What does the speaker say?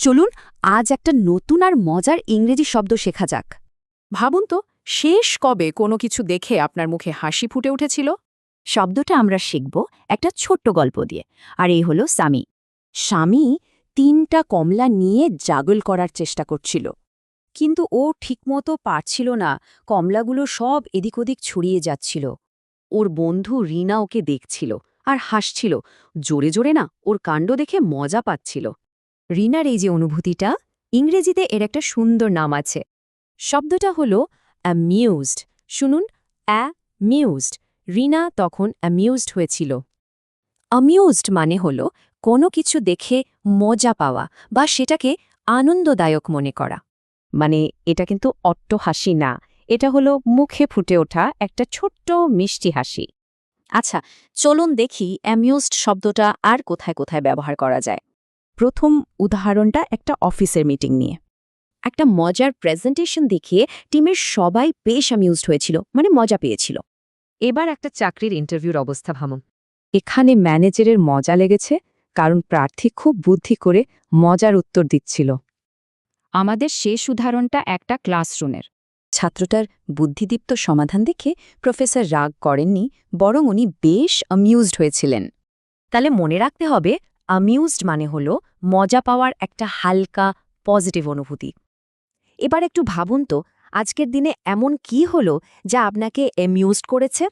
চলুন আজ একটা নতুন আর মজার ইংরেজি শব্দ শেখা যাক। ভাবুন তো, শেষ কবে কোনো কিছু দেখে আপনার মুখে হাসি ফুটে উঠেছিল? শব্দটা আমরা শিখব একটা ছোট্ট গল্প দিয়ে, আর এই হলো সামি। স্বামী 3টা কমলা নিয়ে জাগল করার চেষ্টা করছিল, কিন্তু ও ঠিকমতো পারছিল না। কমলাগুলো সব এদিক ওদিক ছড়িয়ে যাচ্ছিল। ওর বন্ধু রিনা ওকে দেখছিল আর হাসছিল জোরে জোরে, না ওর কাণ্ড দেখে মজা পাচ্ছিল। রিনার এই যে অনুভূতিটা, ইংরেজিতে এর একটা সুন্দর নাম আছে। শব্দটা হলো অ্যামিউজড। শুনুন, অ্যামিউজড। রিনা তখন অ্যামিউজড হয়েছিল। অ্যামিউজড মানে হলো কোনো কিছু দেখে মজা পাওয়া বা সেটাকে আনন্দদায়ক মনে করা। মানে এটা কিন্তু অট্ট হাসি না, এটা হলো মুখে ফুটে ওঠা একটা ছোট্ট মিষ্টি হাসি। আচ্ছা, চলুন দেখি অ্যামিউজড শব্দটা আর কোথায় কোথায় ব্যবহার করা যায়। প্রথম উদাহরণটা একটা অফিসের মিটিং নিয়ে। একটা মজার প্রেজেন্টেশন দেখিয়ে টিমের সবাই বেশ অ্যামিউজড হয়েছিল, মানে মজা পেয়েছিল। এবার একটা চাকরির ইন্টারভিউর অবস্থা ভাবুন। এখানে ম্যানেজারের মজা লেগেছে, কারণ প্রার্থী খুব বুদ্ধি করে মজার উত্তর দিচ্ছিল। আমাদের শেষ উদাহরণটা একটা ক্লাসরুমের। ছাত্রটার বুদ্ধিদীপ্ত সমাধান দেখে প্রফেসর রাগ করেননি, বরং উনি বেশ অ্যামিউজড হয়েছিলেন। তাহলে মনে রাখতে হবে, অ্যামিউজড মানে হলো মজা পাওয়ার একটা হালকা পজিটিভ অনুভূতি। এবার একটু ভাবুন তো, আজকের দিনে এমন কি হলো যা আপনাকে অ্যামিউজড করেছে?